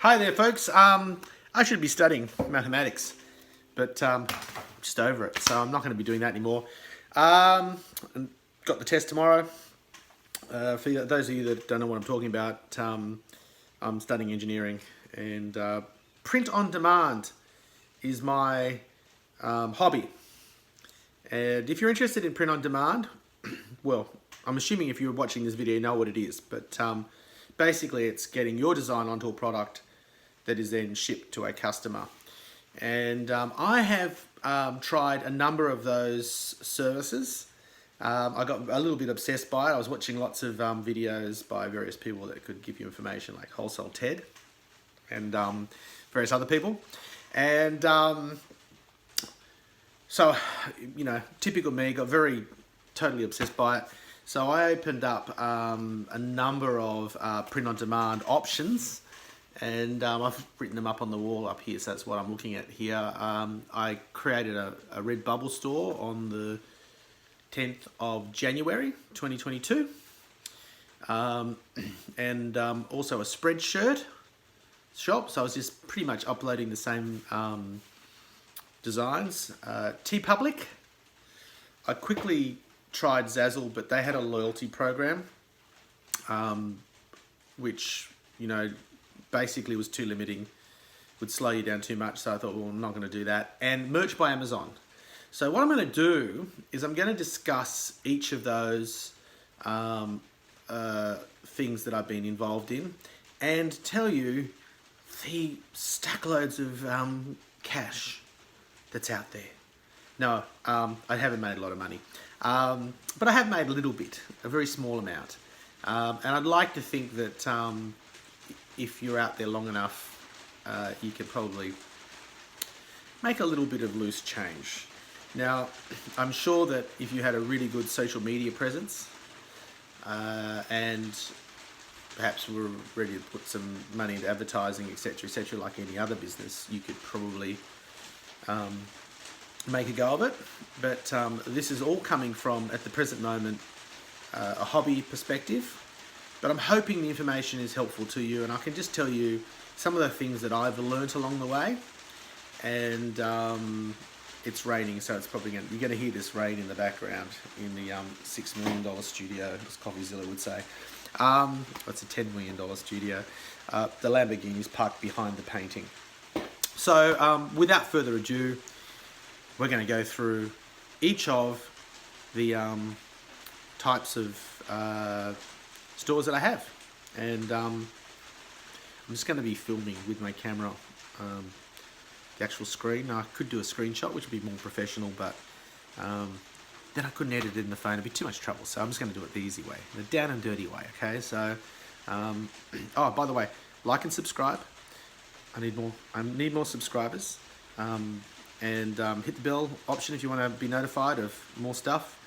Hi there, folks. I should be studying mathematics, but I'm just over it, so I'm not going to be doing that anymore. And got the test tomorrow. For those of you that don't know what I'm talking about, I'm studying engineering, and print on demand is my hobby. And if you're interested in print on demand, well, I'm assuming if you're watching this video, you know what it is, but basically it's getting your design onto a product that is then shipped to a customer. And I have tried a number of those services. I got a little bit obsessed by it. I was watching lots of videos by various people that could give you information, like Wholesale Ted and various other people. And so, you know, typical me, got totally obsessed by it. So I opened up a number of print-on-demand options, and I've written them up on the wall up here, so that's what I'm looking at here. I created a Redbubble store on the 10th of January 2022, and also a Spreadshirt shop, so I was just pretty much uploading the same designs. TeePublic, I quickly tried Zazzle, but they had a loyalty program, which, you know, basically was too limiting, would slow you down too much, so I thought, well, I'm not going to do that. And Merch by Amazon. So what I'm going to do is I'm going to discuss each of those things that I've been involved in and tell you the stack loads of cash that's out there. No, I haven't made a lot of money, but I have made a little bit, a very small amount. And I'd like to think that if you're out there long enough, you can probably make a little bit of loose change. Now, I'm sure that if you had a really good social media presence and perhaps were ready to put some money into advertising, etc., like any other business, you could probably make a go of it. But this is all coming from, at the present moment, a hobby perspective. But I'm hoping the information is helpful to you, and I can just tell you some of the things that I've learnt along the way. And it's raining, so it's probably you're going to hear this rain in the background in the $6 million studio, as CoffeeZilla would say. It's a $10 million studio. The Lamborghini is parked behind the painting. So without further ado, we're going to go through each of the types of stores that I have, and I'm just going to be filming with my camera the actual screen. Now, I could do a screenshot, which would be more professional, but then I couldn't edit it in the phone. It'd be too much trouble, so I'm just going to do it the easy way, the down and dirty way. Okay, so oh, by the way, like and subscribe. I need more subscribers, and hit the bell option if you want to be notified of more stuff.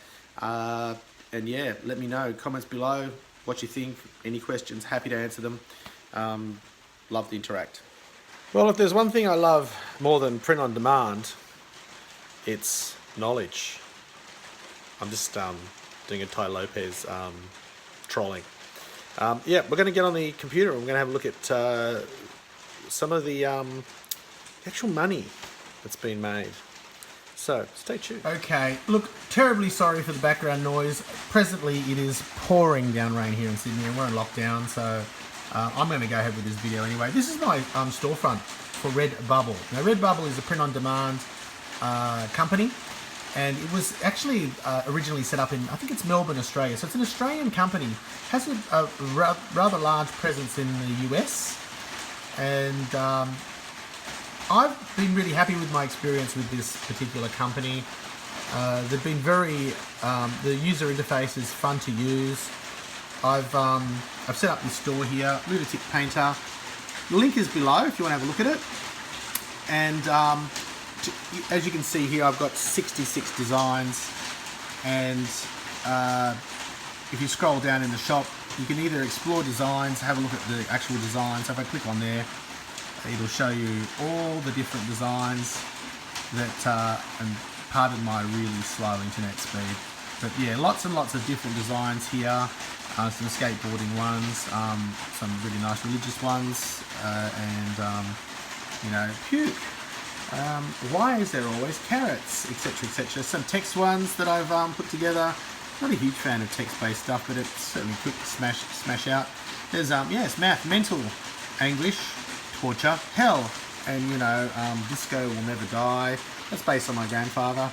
And yeah, let me know, comments below, what you think, any questions, happy to answer them. Love to interact. Well, if there's one thing I love more than print on demand, it's knowledge. I'm just doing a Ty Lopez trolling. Yeah, we're going to get on the computer and we're going to have a look at some of the actual money that's been made. So, stay tuned. Okay, look, terribly sorry for the background noise. Presently, it is pouring down rain here in Sydney, and we're in lockdown, so I'm going to go ahead with this video anyway. This is my storefront for Redbubble. Now, Redbubble is a print-on-demand company, and it was actually originally set up in, I think it's Melbourne, Australia. So it's an Australian company, has a rather large presence in the US, and I've been really happy with my experience with this particular company. They've been the user interface is fun to use. I've set up this store here, Lunatic Painter. The link is below if you want to have a look at it. And as you can see here, I've got 66 designs. And if you scroll down in the shop, you can either explore designs, have a look at the actual designs. So if I click on there, it'll show you all the different designs that, and pardon my really slow internet speed, but yeah, lots and lots of different designs here. some skateboarding ones, some really nice religious ones, and you know, puke. Why is there always carrots, etc., etc. Some text ones that I've put together. Not a huge fan of text-based stuff, but it's certainly quick to smash out. There's yes, math, mental anguish, torture, hell, and you know, disco will never die. That's based on my grandfather.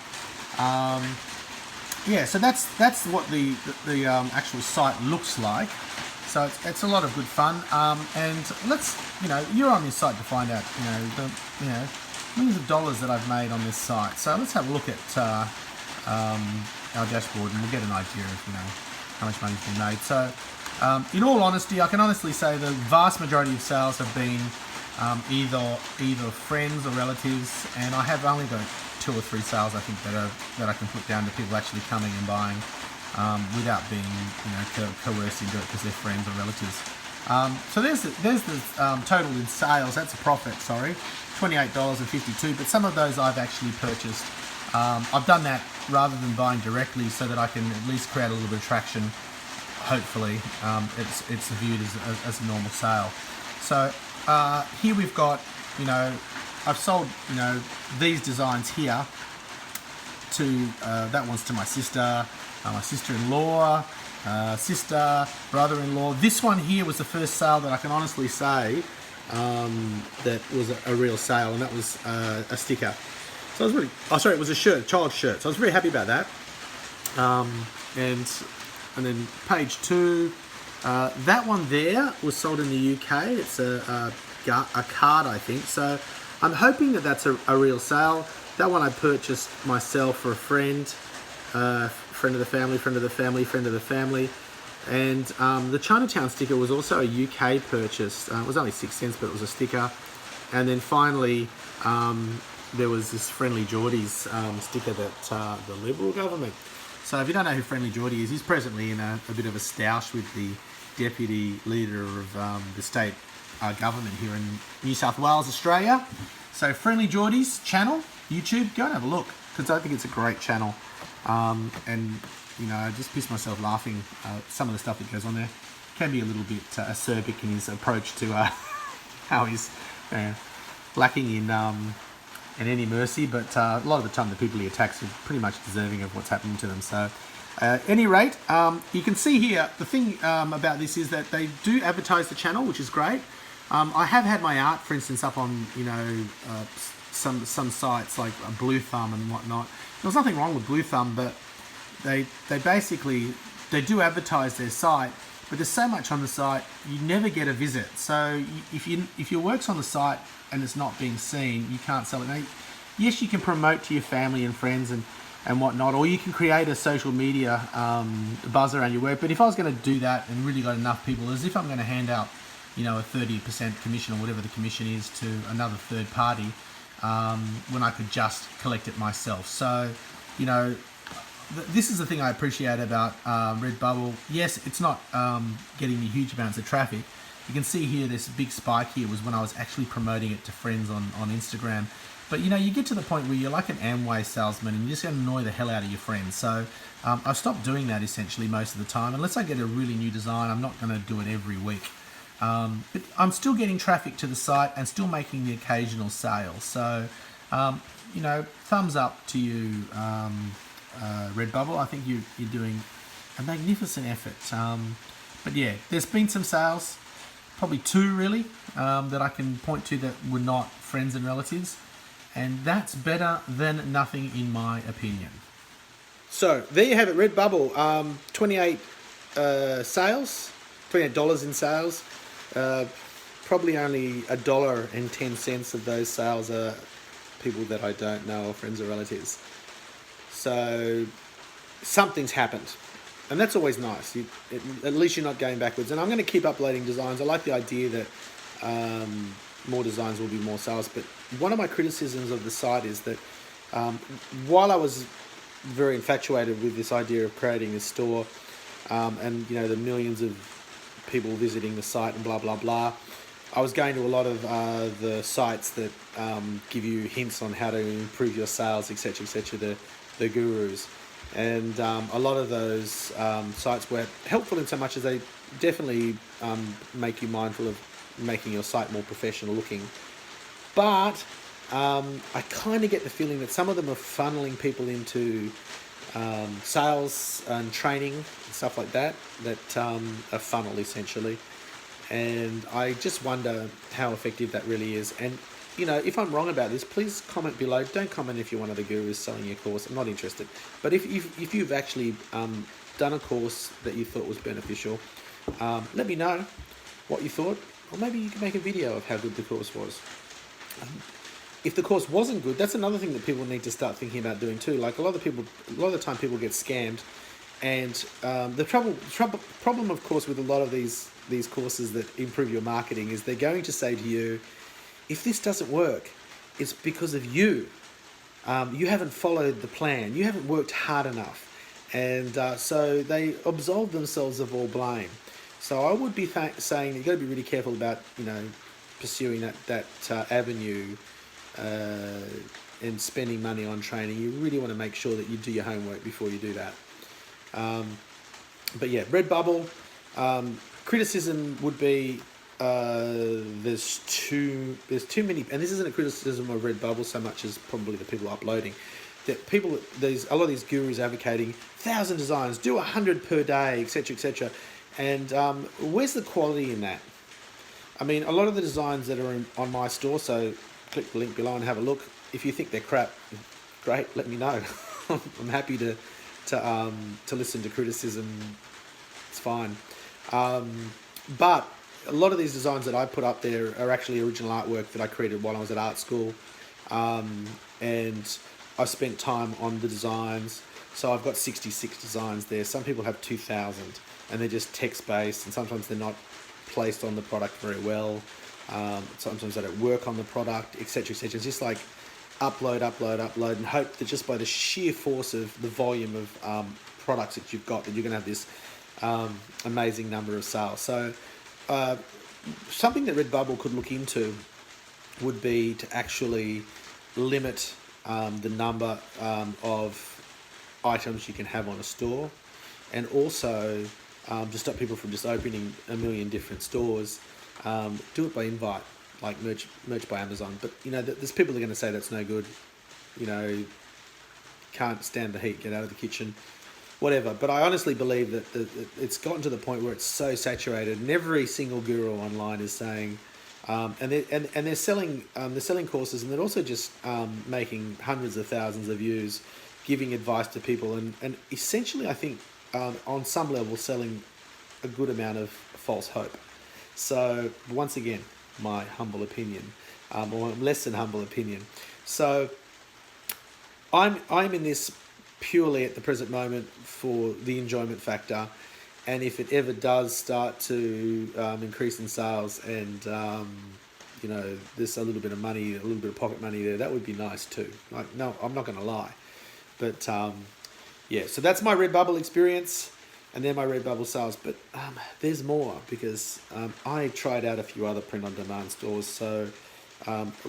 Yeah, so that's what the actual site looks like. So it's a lot of good fun. And let's, you know, you're on this site to find out, you know, the millions of dollars that I've made on this site. So let's have a look at our dashboard, and we'll get an idea of, you know, how much money's been made. So in all honesty, I can honestly say the vast majority of sales have been either friends or relatives, and I have only got 2 or 3 sales I think that I can put down to people actually coming and buying without being, you know, coerced into it because they're friends or relatives. So there's the total in sales. That's a profit. Sorry, $28.52. But some of those I've actually purchased. I've done that rather than buying directly, so that I can at least create a little bit of traction. Hopefully, it's viewed as a normal sale. So here we've got, you know, I've sold, you know, these designs here to that one's to my sister, my sister-in-law, sister, brother-in-law. This one here was the first sale that I can honestly say that was a real sale, and that was a sticker. So I was really, it was a shirt, a child's shirt. So I was very happy about that. And then page 2, that one there was sold in the UK. It's a card, I think. So I'm hoping that that's a real sale. That one I purchased myself for a friend, friend of the family, friend of the family, friend of the family. And the Chinatown sticker was also a UK purchase. It was only 6 cents, but it was a sticker. And then finally, there was this Friendly Geordies sticker that the Liberal government. So if you don't know who Friendly Geordie is, he's presently in a bit of a stoush with the deputy leader of the state government here in New South Wales, Australia. So Friendly Geordie's channel, YouTube, go and have a look, because I think it's a great channel. And, you know, I just piss myself laughing. Some of the stuff that goes on there can be a little bit acerbic in his approach to how he's lacking in any mercy, but a lot of the time the people he attacks are pretty much deserving of what's happening to them. So at any rate, you can see here, the thing about this is that they do advertise the channel, which is great. I have had my art, for instance, up on, you know, some sites like Blue Thumb and whatnot. There's nothing wrong with Blue Thumb, but they basically, they do advertise their site, but there's so much on the site, you never get a visit. So if your work's on the site and it's not being seen, you can't sell it. Now, yes, you can promote to your family and friends and whatnot, or you can create a social media buzz around your work. But if I was going to do that and really got enough people, as if I'm going to hand out, you know, a 30% commission or whatever the commission is to another third party, when I could just collect it myself. So, you know, this is the thing I appreciate about Redbubble. Yes, it's not getting me huge amounts of traffic. You can see here this big spike here was when I was actually promoting it to friends on Instagram. But, you know, you get to the point where you're like an Amway salesman and you're just going to annoy the hell out of your friends. So I've stopped doing that essentially most of the time. Unless I get a really new design, I'm not going to do it every week. But I'm still getting traffic to the site and still making the occasional sale. So, you know, thumbs up to you, Redbubble. I think you're doing a magnificent effort. But yeah, there's been some sales, probably 2 really, that I can point to that were not friends and relatives. And that's better than nothing in my opinion. So there you have it, Redbubble. 28 sales, $28 in sales. Probably only $1.10 of those sales are people that I don't know or friends or relatives. So something's happened, and that's always nice. At least you're not going backwards. And I'm going to keep uploading designs. I like the idea that more designs will be more sales. But one of my criticisms of the site is that while I was very infatuated with this idea of creating this store, and you know, the millions of people visiting the site and blah blah blah, I was going to a lot of the sites that give you hints on how to improve your sales, etc., etc., the gurus. And a lot of those sites were helpful in so much as they definitely make you mindful of making your site more professional looking. But I kind of get the feeling that some of them are funneling people into sales and training and stuff like that, a funnel essentially. And I just wonder how effective that really is. And, you know, if I'm wrong about this, please comment below. Don't comment if you're one of the gurus selling your course. I'm not interested. But if you've actually done a course that you thought was beneficial, let me know what you thought. Or maybe you can make a video of how good the course was. If the course wasn't good, that's another thing that people need to start thinking about doing too. Like a lot of the time people get scammed. And the problem, of course, with a lot of these courses that improve your marketing is they're going to say to you, if this doesn't work, it's because of you. You haven't followed the plan. You haven't worked hard enough. And so they absolve themselves of all blame. So I would be saying you've got to be really careful about, you know, pursuing that avenue and spending money on training. You really want to make sure that you do your homework before you do that. But yeah, Redbubble, criticism would be there's too many, and this isn't a criticism of Redbubble so much as probably the people uploading. That a lot of these gurus advocating 1,000 designs, do 100 per day, etc., etc. And where's the quality in that? I mean, a lot of the designs that are on my store, so click the link below and have a look. If you think they're crap, great, let me know. I'm happy to listen to criticism. It's fine. But a lot of these designs that I put up there are actually original artwork that I created while I was at art school. And I spent time on the designs. So I've got 66 designs there. Some people have 2,000 and they're just text-based, and sometimes they're not placed on the product very well. Sometimes they don't work on the product, etc., etc. It's just like upload, and hope that just by the sheer force of the volume of products that you've got, that you're going to have this amazing number of sales. So something that Redbubble could look into would be to actually limit the number of items you can have on a store, and also to stop people from just opening a million different stores. Do it by invite, like merch by Amazon. But you know, there's people that are going to say that's no good. You know, can't stand the heat, get out of the kitchen, whatever. But I honestly believe that it's gotten to the point where it's so saturated, and every single guru online is saying, and they're selling courses, and they're also just making hundreds of thousands of views, giving advice to people, and essentially I think on some level selling a good amount of false hope. So once again, my humble opinion, or less than humble opinion. So I'm in this purely at the present moment for the enjoyment factor, and if it ever does start to increase in sales, and you know, there's a little bit of money, a little bit of pocket money there, that would be nice too. Like, no, I'm not going to lie, but yeah. So that's my Redbubble experience. And then my Redbubble sales, but there's more, because I tried out a few other print-on-demand stores. So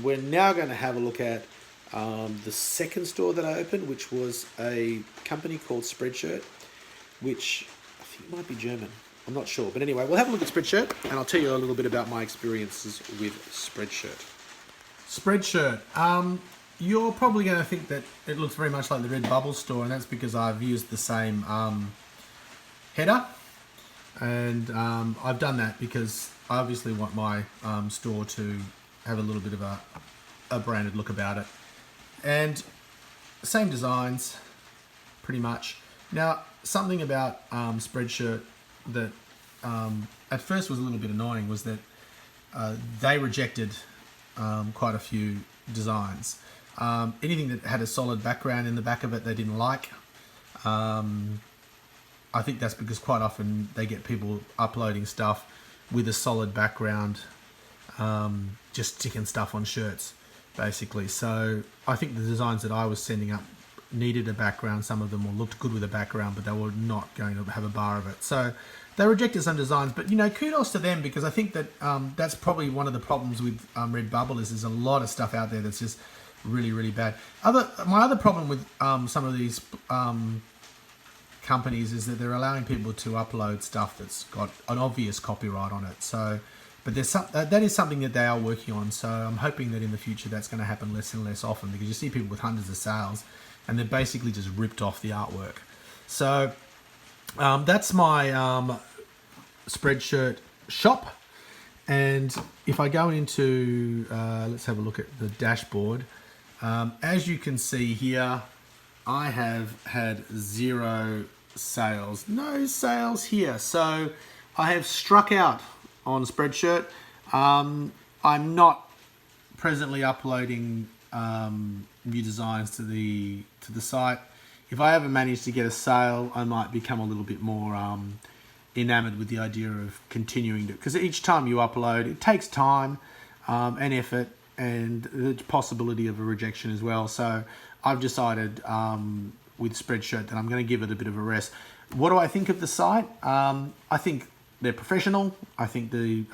we're now going to have a look at the second store that I opened, which was a company called Spreadshirt, which I think might be German. I'm not sure. But anyway, we'll have a look at Spreadshirt, and I'll tell you a little bit about my experiences with Spreadshirt. Spreadshirt. You're probably going to think that it looks very much like the Redbubble store, and that's because I've used the same header, and I've done that because I obviously want my store to have a little bit of a branded look about it, and same designs pretty much. Now, something about Spreadshirt that at first was a little bit annoying was that they rejected quite a few designs. Anything that had a solid background in the back of it they didn't like. I think that's because quite often they get people uploading stuff with a solid background, just sticking stuff on shirts, basically. So I think the designs that I was sending up needed a background. Some of them looked good with a background, but they were not going to have a bar of it. So they rejected some designs, but you know, kudos to them, because I think that that's probably one of the problems with Redbubble is there's a lot of stuff out there that's just really, really bad. My other problem with some of these companies is that they're allowing people to upload stuff that's got an obvious copyright on it. So, but that is something that they are working on. So I'm hoping that in the future that's going to happen less and less often, because you see people with hundreds of sales and they're basically just ripped off the artwork. So that's my Spreadshirt shop. And if I go into, let's have a look at the dashboard. As you can see here, I have had 0 sales. No sales here. So I have struck out on Spreadshirt. I'm not presently uploading new designs to the site. If I ever manage to get a sale, I might become a little bit more enamored with the idea of continuing to, because each time you upload, it takes time and effort, and the possibility of a rejection as well. So I've decided with Spreadshirt that I'm going to give it a bit of a rest. What do I think of the site? I think they're professional. I think the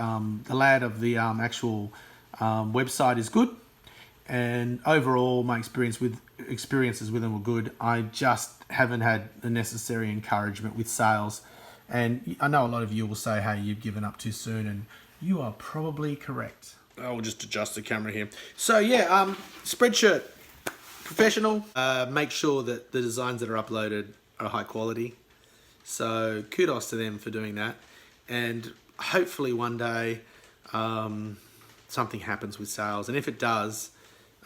layout of the actual website is good, and overall my experiences with them were good. I just haven't had the necessary encouragement with sales. And I know a lot of you will say, hey, you've given up too soon, and you are probably correct. I'll just adjust the camera here. So yeah, Spreadshirt, professional. Make sure that the designs that are uploaded are high quality. So kudos to them for doing that. And hopefully one day something happens with sales. And if it does,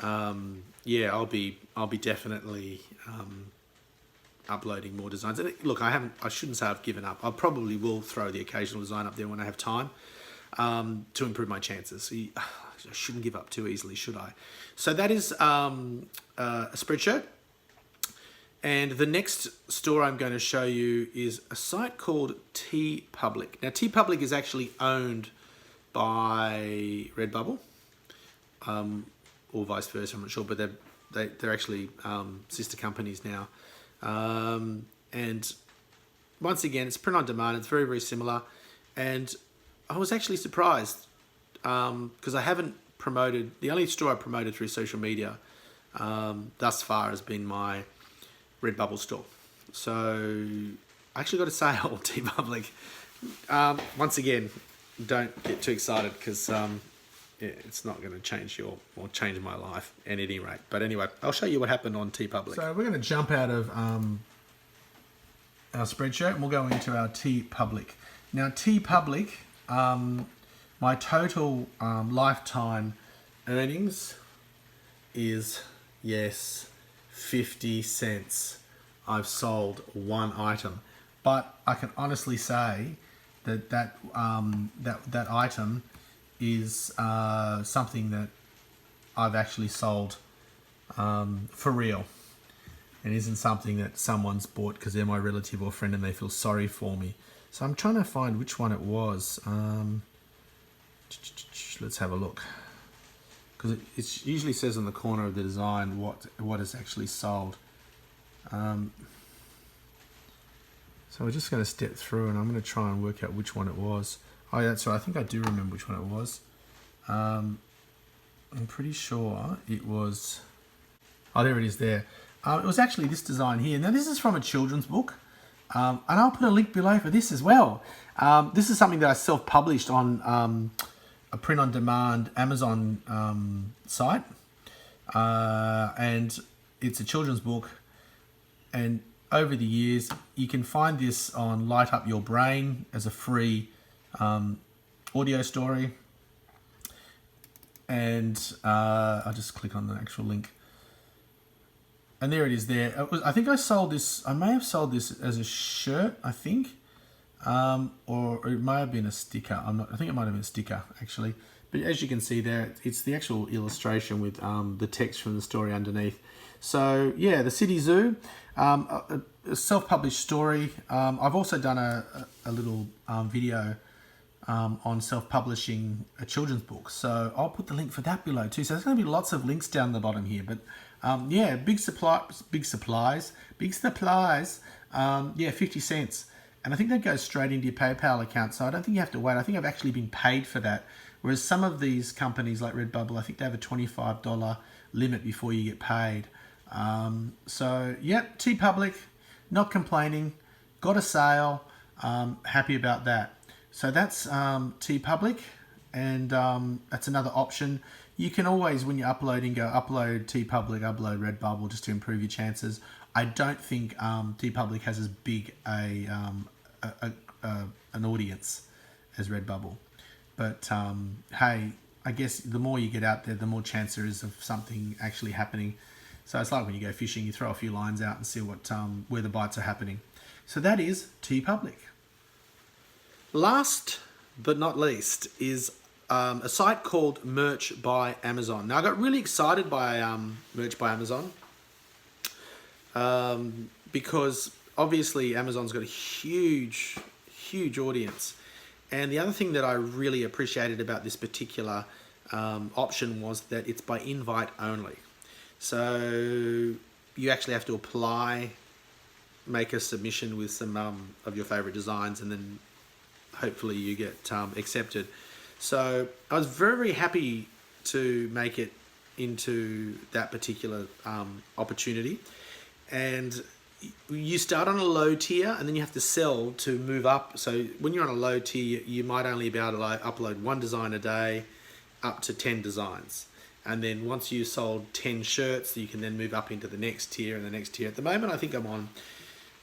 yeah, I'll be definitely uploading more designs. And look, I shouldn't say I've given up. I probably will throw the occasional design up there when I have time to improve my chances. I shouldn't give up too easily, should I? So that is a Spreadshirt. And the next store I'm going to show you is a site called TeePublic. Now, TeePublic is actually owned by Redbubble, or vice versa, I'm not sure, but they're actually sister companies now. And once again, it's print on demand. It's very, very similar. And I was actually surprised because I haven't promoted, the only store I promoted through social media thus far has been my Redbubble store. So I actually got a sale on TeePublic. Once again, don't get too excited because yeah, it's not going to change change my life at any rate. But anyway, I'll show you what happened on TeePublic. So we're going to jump out of our Spreadshirt and we'll go into our TeePublic. Now TeePublic, my total lifetime earnings is, yes, 50 cents. I've sold one item, but I can honestly say that item is something that I've actually sold for real, and isn't something that someone's bought because they're my relative or friend and they feel sorry for me. So I'm trying to find which one it was. Let's have a look, because it usually says on the corner of the design what is actually sold. So we're just going to step through and I'm going to try and work out which one it was. Oh, yeah, that's right. I think I do remember which one it was. I'm pretty sure it was... Oh, there it is there. It was actually this design here. Now, this is from a children's book. And I'll put a link below for this as well. This is something that I self-published on a print-on-demand Amazon site. And it's a children's book. And over the years, you can find this on Light Up Your Brain as a free audio story. And I'll just click on the actual link. And there it is there. I think I sold this, I may have sold this as a shirt, I think. Or it may have been a sticker. I think it might have been a sticker, actually. But as you can see there, it's the actual illustration with the text from the story underneath. So, yeah, the City Zoo, a self-published story. I've also done a little video on self-publishing a children's book. So I'll put the link for that below too. So there's going to be lots of links down the bottom here. But yeah, big supplies. Yeah, 50 cents. And I think that goes straight into your PayPal account. So I don't think you have to wait. I think I've actually been paid for that. Whereas some of these companies like Redbubble, I think they have a $25 limit before you get paid. So, yeah, TeePublic, not complaining. got a sale. Happy about that. So that's TeePublic, and that's another option. You can always, when you're uploading, go upload TeePublic, upload Redbubble, just to improve your chances. I don't think TeePublic has as big an audience as Redbubble, but hey, I guess the more you get out there, the more chance there is of something actually happening. So it's like when you go fishing, you throw a few lines out and see what where the bites are happening. So that is TeePublic. Last but not least is a site called Merch by Amazon. Now I got really excited by Merch by Amazon because obviously Amazon's got a huge audience. And the other thing that I really appreciated about this particular option was that it's by invite only. So you actually have to apply, make a submission with some of your favorite designs, and then hopefully you get accepted. So I was very, very happy to make it into that particular opportunity. And you start on a low tier and then you have to sell to move up. So when you're on a low tier, you might only be able to upload 1 design a day up to 10 designs. And then once you sold 10 shirts, you can then move up into the next tier and the next tier. At the moment, I think I'm on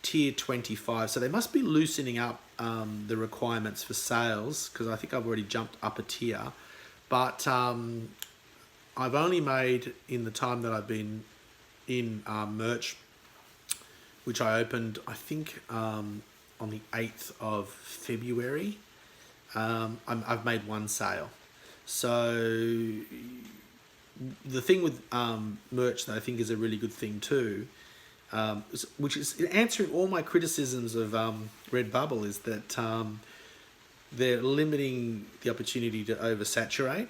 tier 25. So they must be loosening up the requirements for sales, because I think I've already jumped up a tier. But I've only made, in the time that I've been in Merch, which I opened, I think, on the 8th of February. I've made 1 sale. So the thing with Merch that I think is a really good thing too, which is answering all my criticisms of Redbubble, is that they're limiting the opportunity to oversaturate.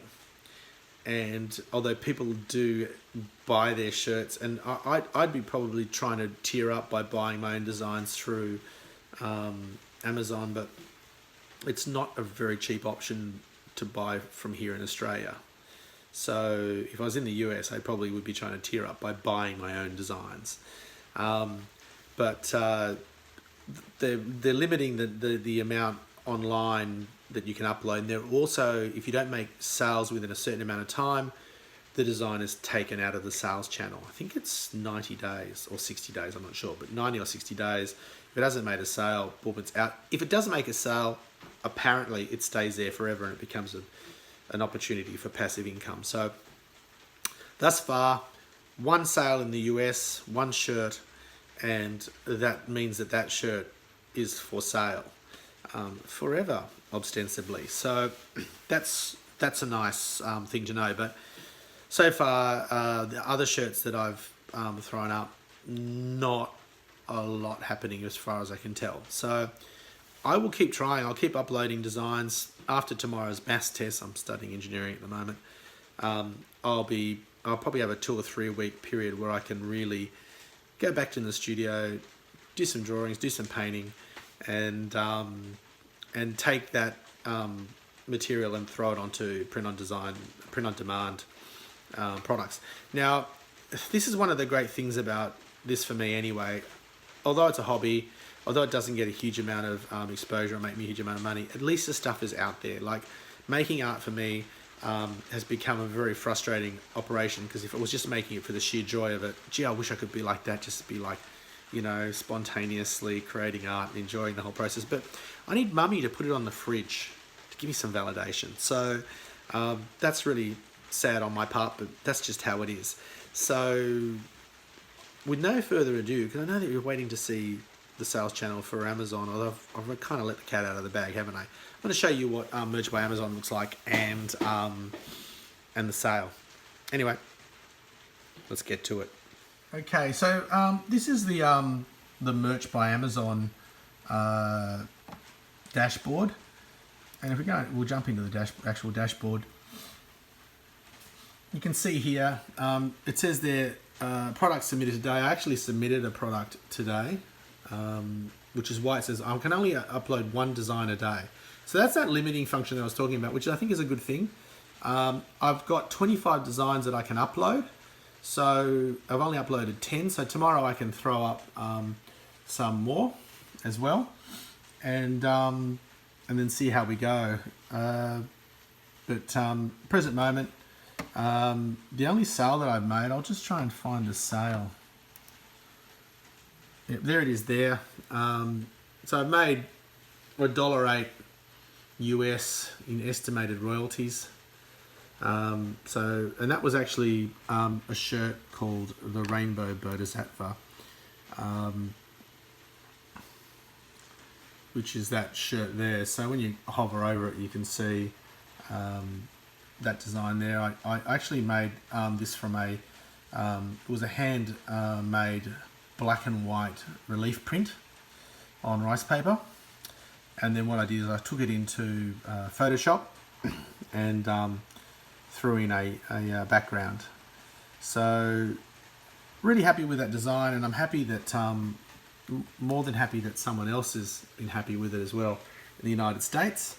And although people do buy their shirts, and I'd be probably trying to tier up by buying my own designs through Amazon, but it's not a very cheap option to buy from here in Australia. So if I was in the US, I probably would be trying to tier up by buying my own designs. But they're limiting the amount online that you can upload. And they're also, if you don't make sales within a certain amount of time, the design is taken out of the sales channel. I think it's 90 days or 60 days, I'm not sure, but 90 or 60 days. If it hasn't made a sale, boom, it's out. If it doesn't make a sale, apparently it stays there forever and it becomes an opportunity for passive income. So thus far, 1 sale in the US, 1 shirt, and that means that shirt is for sale forever, ostensibly. So that's a nice thing to know. But so far, the other shirts that I've thrown up, not a lot happening as far as I can tell. So I will keep trying. I'll keep uploading designs. After tomorrow's maths test, I'm studying engineering at the moment. I'll probably have a 2 or 3 week period where I can really go back to the studio, do some drawings, do some painting, and take that material and throw it onto print on demand products. Now, this is one of the great things about this for me anyway. Although it's a hobby, although it doesn't get a huge amount of exposure or make me a huge amount of money, at least the stuff is out there. Like, making art for me has become a very frustrating operation, because if it was just making it for the sheer joy of it, gee, I wish I could be like that, just be like, you know, spontaneously creating art and enjoying the whole process. But I need mummy to put it on the fridge to give me some validation. So that's really sad on my part, but that's just how it is. So with no further ado, because I know that you're waiting to see the sales channel for Amazon, although I've kind of let the cat out of the bag, haven't I? I'm going to show you what Merch by Amazon looks like, and the sale. Anyway, let's get to it. Okay, so this is the Merch by Amazon dashboard, and if we go, we'll jump into the actual dashboard. You can see here it says there product submitted today. I actually submitted a product today, which is why it says I can only upload 1 design a day. So that's that limiting function that I was talking about, which I think is a good thing. I've got 25 designs that I can upload. So I've only uploaded 10. So tomorrow I can throw up some more as well, and then see how we go. Present moment, the only sale that I've made, I'll just try and find a sale. Yep, there it is there. So I've made $1.08 US in estimated royalties. And that was actually a shirt called the Rainbow Bodhisattva, which is that shirt there. So when you hover over it, you can see that design there. I actually made this from it was a hand made black and white relief print on rice paper. And then what I did is I took it into Photoshop and threw in a background. So really happy with that design, and I'm happy that more than happy that someone else has been happy with it as well in the United States,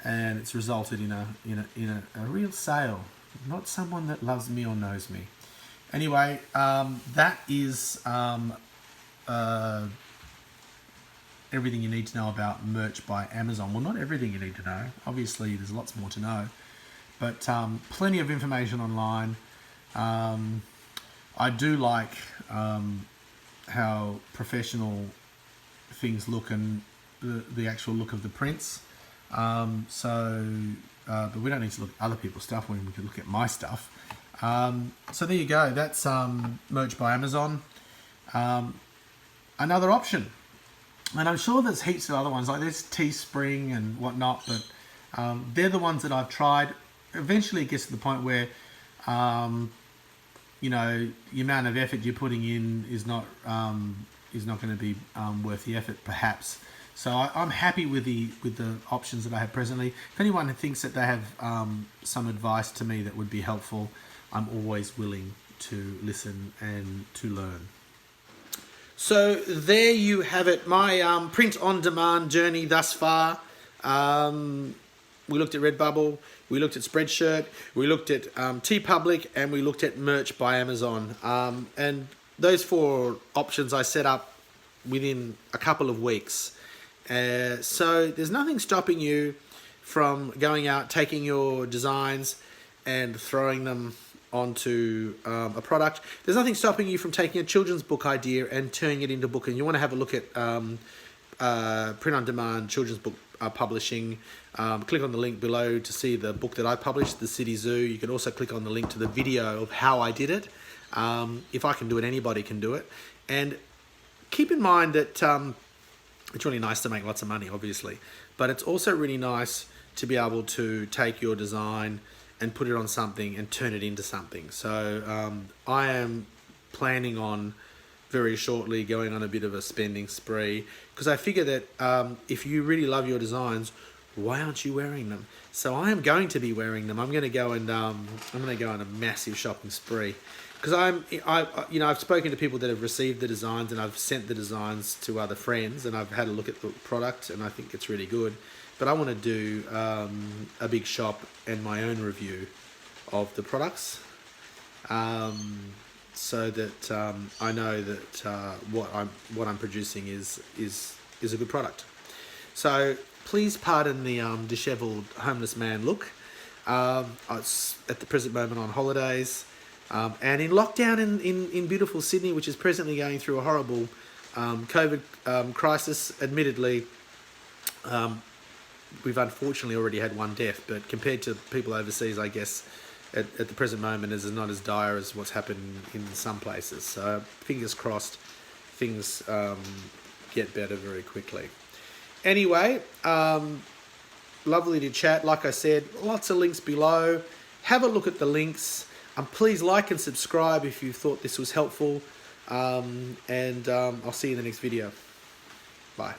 and it's resulted in a real sale. Not someone that loves me or knows me. Anyway, that is everything you need to know about merch by Amazon. Well, not everything you need to know. Obviously, there's lots more to know. But plenty of information online. I do like how professional things look and the actual look of the prints. But we don't need to look at other people's stuff when we can look at my stuff. So there you go. That's merch by Amazon. Another option. And I'm sure there's heaps of other ones. Like there's Teespring and whatnot. But they're the ones that I've tried. Eventually it gets to the point where, you know, the amount of effort you're putting in is not going to be worth the effort, perhaps. So I'm happy with the options that I have presently. If anyone thinks that they have some advice to me that would be helpful, I'm always willing to listen and to learn. So there you have it, my print-on-demand journey thus far. We looked at Redbubble, we looked at Spreadshirt, we looked at TeePublic, and we looked at merch by Amazon. And those 4 options I set up within a couple of weeks. So there's nothing stopping you from going out, taking your designs and throwing them onto a product. There's nothing stopping you from taking a children's book idea and turning it into a book. And you want to have a look at print-on-demand children's book publishing. Click on the link below to see the book that I published, The City Zoo. You can also click on the link to the video of how I did it. If I can do it, anybody can do it. And keep in mind that it's really nice to make lots of money, obviously, but it's also really nice to be able to take your design and put it on something and turn it into something. So I am planning on very shortly going on a bit of a spending spree, because I figure that if you really love your designs, why aren't you wearing them? So I am going to be wearing them. I'm going to go and I'm going to go on a massive shopping spree, because I've spoken to people that have received the designs, and I've sent the designs to other friends, and I've had a look at the product, and I think it's really good. But I want to do a big shop and my own review of the products, so that I know that what I'm producing is a good product. So please pardon the dishevelled homeless man look. It's at the present moment on holidays, and in lockdown in beautiful Sydney, which is presently going through a horrible COVID crisis. Admittedly, we've unfortunately already had 1 death, but compared to people overseas, I guess at the present moment is not as dire as what's happened in some places. So fingers crossed, things get better very quickly. Anyway, lovely to chat. Like I said, lots of links below. Have a look at the links. Please like and subscribe if you thought this was helpful. And I'll see you in the next video. Bye.